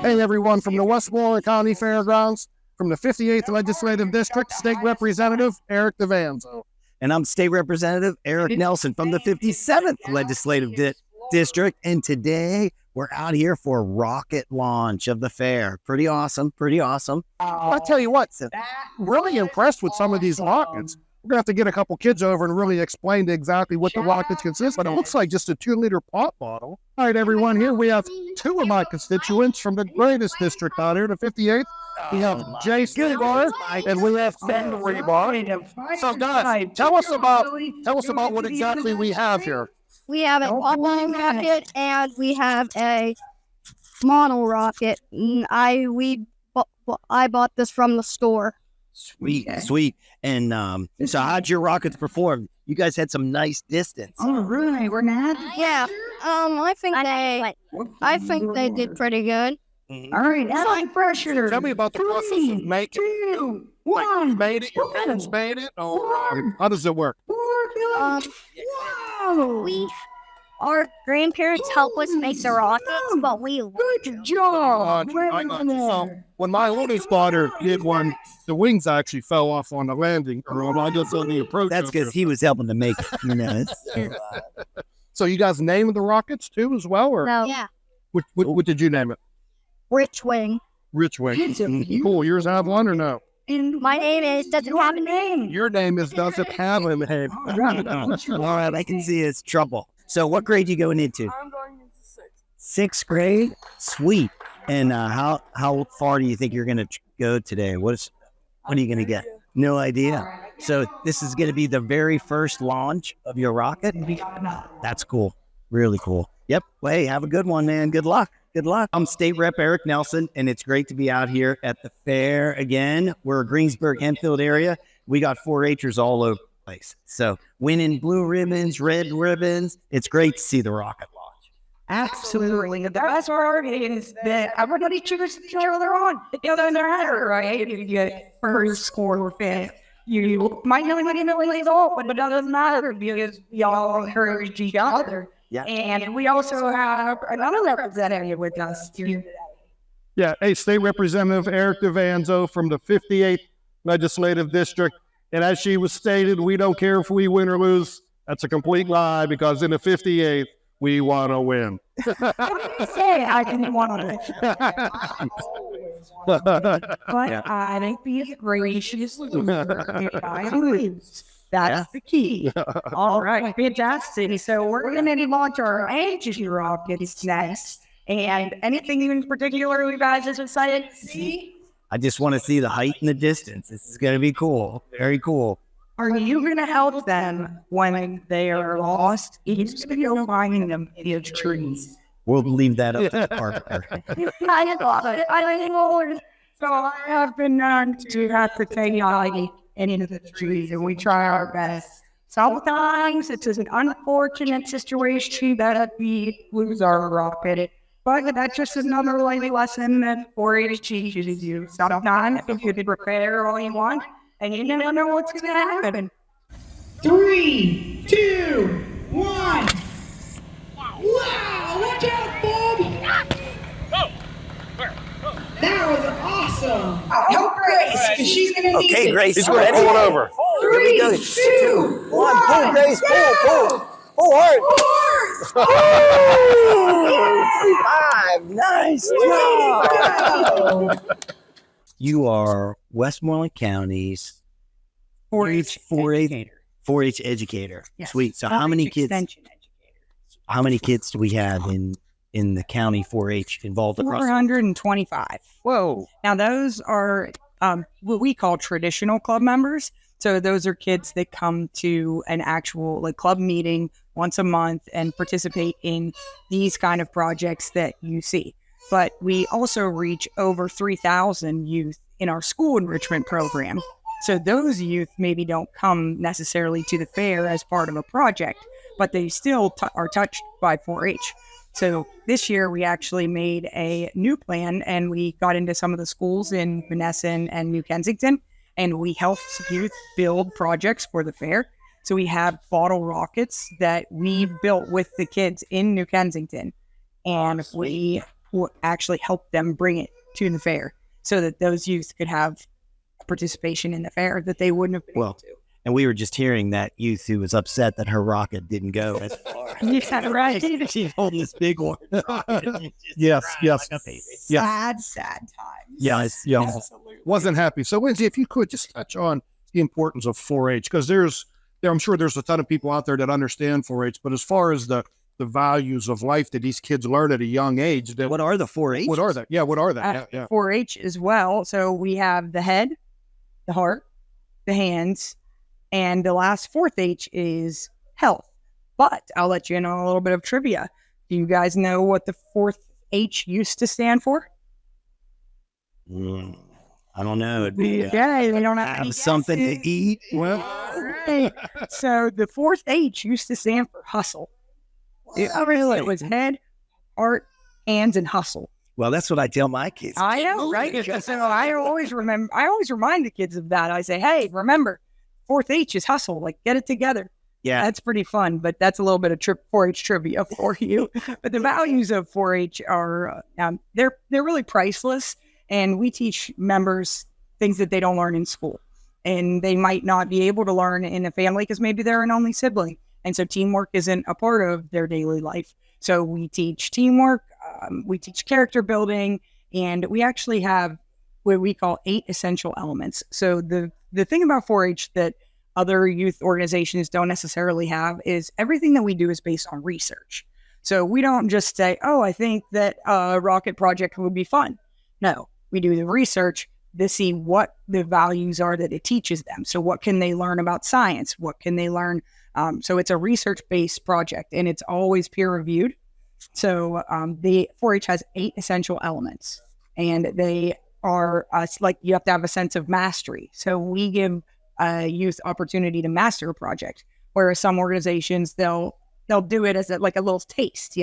Hey everyone, from the Westmoreland County Fairgrounds, from the 58th Legislative District, State Representative Eric Devanzo. And I'm State Representative Eric Nelson from the 57th Legislative District. And today we're out here for rocket launch of the fair. Pretty awesome. I'll tell you what, really impressed with some of these rockets. We're going to have to get a couple kids over and really explain exactly what the rockets consist of. It looks like just a 2-liter pop bottle. All right, everyone, here we have two of my constituents from the greatest district out here, the 58th. We have Jason Rebar and we have Ben Rebar. So, guys, tell us about what exactly we have here. We have an online rocket and we have a model rocket. And I bought this from the store. Sweet. And so how'd your rockets perform? You guys had some nice distance. Oh, really? We're not? Yeah. I think they did pretty good. All right, add pressure. Tell me about the process of making it. 2, 1. You made it? Your parents made it? Or how does it work? Wow. Our grandparents help us make the rockets, but we Good job. I know. When my oldest daughter did one, the wings actually fell off on the landing room. I just on the approach. That's because he was helping to make it. So you guys named the rockets too as well? Or yeah. What did you name it? Rich Wing. Rich Wing. Cool. Yours have one or no? My name doesn't have a name. Your name doesn't have a name. All right, I can see it's trouble. So what grade you going into? I'm going into 6th. 6th grade? Sweet. And how far do you think you're going to go today? What are you going to get? No idea. So this is going to be the very first launch of your rocket? That's cool. Really cool. Yep. Well, hey, have a good one, man. Good luck. I'm State Rep Eric Nelson, and it's great to be out here at the fair again. We're Greensburg, Enfield area. We got 4-H'ers all over the place. So winning blue ribbons, red ribbons. It's great to see the rocket launch. Absolutely. The best part is that everybody chooses each other on. It doesn't matter, right? If you get first, score, or fifth. You might not even know it's all, but it doesn't matter because y'all encourage each other. Yeah. And we also have another representative with us today. Yeah. Hey, State Representative Eric Devanzo from the 58th Legislative District. And as she was stated, we don't care if we win or lose. That's a complete lie because in the 58th, we want to win. Say I didn't want to. But I think be gracious. That's the key. All right, fantastic. So we're going to launch our engine rockets next. And anything in particular you guys are excited to see? I just want to see the height and the distance. This is going to be cool. Very cool. Are you going to help them when they are lost? It's going to go finding them in the trees. We'll leave that up to the partner. I love it. So I have been known to have to take Yagi into the trees, and we try our best. Sometimes it's an unfortunate situation that we lose our rocket, but that's just another life lesson that 4-H teaches you. Sometimes you can prepare all you want, and you never know what's going to happen. 3, 2, 1. Wow! Watch out, Bob! That was awesome! Help Grace, because she's going to need Okay, it. Grace. He's going to pull it over. 3, go. 2, 1. Pull, Grace. Pull hard. 5. Nice job. You are Westmoreland County's 4-H educator. Yes. Sweet. So how many kids? Extension educators. How many kids do we have in the county 4-H involved across? 425. Whoa. Now, those are what we call traditional club members. So those are kids that come to an actual club meeting once a month and participate in these kind of projects that you see. But we also reach over 3,000 youth in our school enrichment program. So those youth maybe don't come necessarily to the fair as part of a project, but they still are touched by 4-H. So this year we actually made a new plan and we got into some of the schools in Monessen and New Kensington, and we helped youth build projects for the fair. So we have bottle rockets that we built with the kids in New Kensington, and we will actually help them bring it to the fair so that those youth could have participation in the fair that they wouldn't have been able to. And we were just hearing that youth who was upset that her rocket didn't go as far. Yeah, right. She's holding this big one. Yes, yes. Sad, sad times. Yes, Absolutely. wasn't happy. So, Lindsay, if you could just touch on the importance of 4-H, because I'm sure there's a ton of people out there that understand 4-H, but as far as the values of life that these kids learn at a young age, What are the 4-H? what are they? Yeah, what are they? Yeah. 4-H as well. So we have the head, the heart, the hands, and the last 4th H is health. But I'll let you in on a little bit of trivia. Do you guys know what the 4th H used to stand for? I don't know. It'd be Yeah, they don't have any have something to guesses. eat. Well, Right. So the 4th H used to stand for hustle. It was head, heart, hands, and hustle. Well, that's what I tell my kids. I know, right? So I always remind the kids of that. I say, hey, remember, 4th H is hustle. Like, get it together. Yeah. That's pretty fun, but that's a little bit of 4-H trivia for you. But the values of 4-H are they're really priceless, and we teach members things that they don't learn in school, and they might not be able to learn in a family because maybe they're an only sibling, and so teamwork isn't a part of their daily life. So we teach teamwork, we teach character building, and we actually have what we call 8 essential elements. So the thing about 4-H that other youth organizations don't necessarily have is everything that we do is based on research. So we don't just say, oh, I think that a rocket project would be fun. No, we do the research to see what the values are that it teaches them. So what can they learn about science? What can they learn? So it's a research-based project, and it's always peer-reviewed. So the 4-H has 8 essential elements, and they are like you have to have a sense of mastery. So we give youth opportunity to master a project, whereas some organizations they'll do it as like a little taste,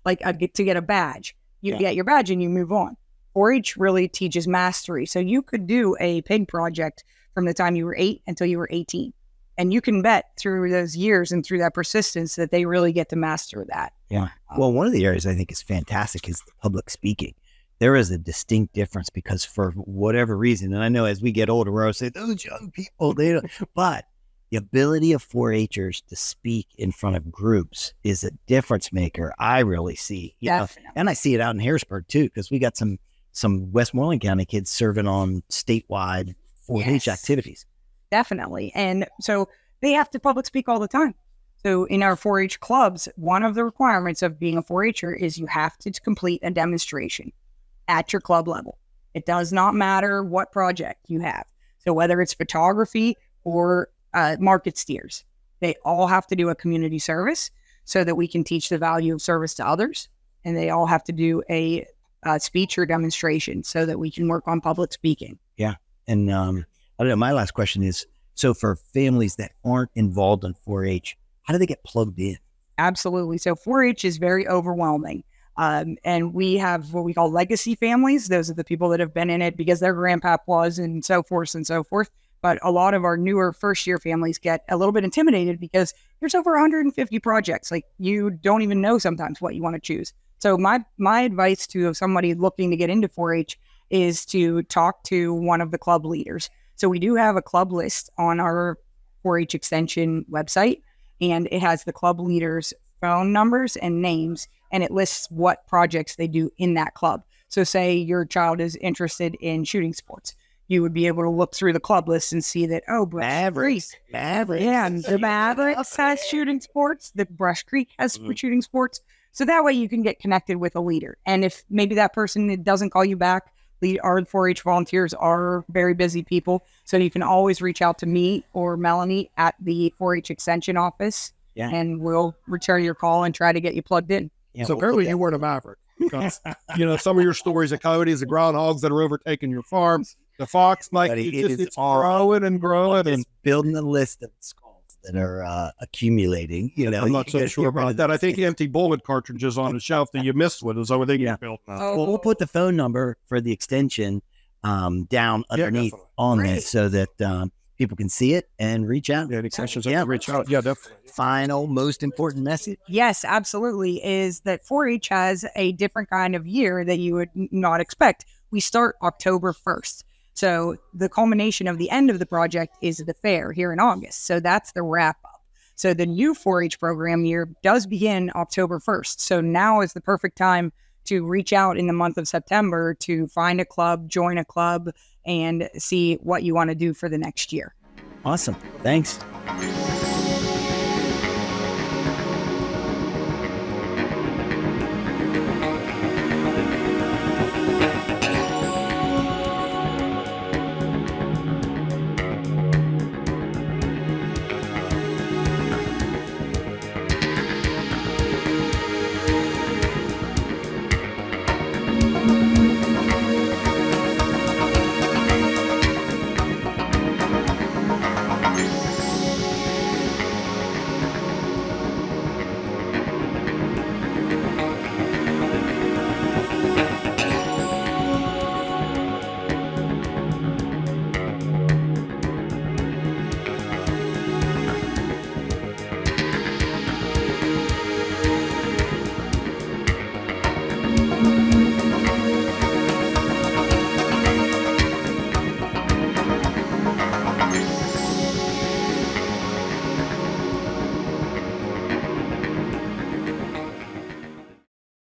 like to get a badge. You get your badge and you move on. 4-H really teaches mastery. So you could do a pig project from the time you were 8 until you were 18. And you can bet through those years and through that persistence that they really get to master that. Yeah. Well, one of the areas I think is fantastic is the public speaking. There is a distinct difference because for whatever reason, and I know as we get older, we're always saying, those young people, they don't, but the ability of 4-Hers to speak in front of groups is a difference maker. I really see, Definitely. And I see it out in Harrisburg too, because we got some Westmoreland County kids serving on statewide 4-H activities. Definitely. And so they have to public speak all the time. So in our 4-H clubs, one of the requirements of being a 4-Her is you have to complete a demonstration at your club level. It does not matter what project you have. So whether it's photography or market steers, they all have to do a community service so that we can teach the value of service to others. And they all have to do a speech or demonstration so that we can work on public speaking. Yeah. And I don't know, my last question is, so for families that aren't involved in 4-H, how do they get plugged in? Absolutely. So 4-H is very overwhelming. And we have what we call legacy families. Those are the people that have been in it because their grandpap was and so forth and so forth. But a lot of our newer first-year families get a little bit intimidated because there's over 150 projects. Like you don't even know sometimes what you want to choose. So my advice to somebody looking to get into 4-H is to talk to one of the club leaders. So we do have a club list on our 4-H extension website, and it has the club leaders' phone numbers and names, and it lists what projects they do in that club. So say your child is interested in shooting sports. You would be able to look through the club list and see that, oh, Mavericks. yeah, the Mavericks has shooting sports. The Brush Creek has shooting sports. So that way you can get connected with a leader. And if maybe that person doesn't call you back, our 4-H volunteers are very busy people. So you can always reach out to me or Melanie at the 4-H extension office, and we'll return your call and try to get you plugged in. Yeah, so apparently you weren't a maverick because, some of your stories, the coyotes, the groundhogs that are overtaking your farm, the fox, like it's growing and growing and building the list of skulls that are accumulating. I'm not so sure about that. I think empty bullet cartridges on the shelf that you missed with is over there. Yeah. Built. We'll put the phone number for the extension down underneath on this so that people can see it and reach out. Yeah, any questions? Yeah. Reach out. Yeah, definitely. Final, most important message. Yes, absolutely. Is that 4-H has a different kind of year that you would not expect. We start October 1st. So the culmination of the end of the project is the fair here in August. So that's the wrap up. So the new 4-H program year does begin October 1st. So now is the perfect time to reach out in the month of September to find a club, join a club, and see what you want to do for the next year. Awesome. Thanks.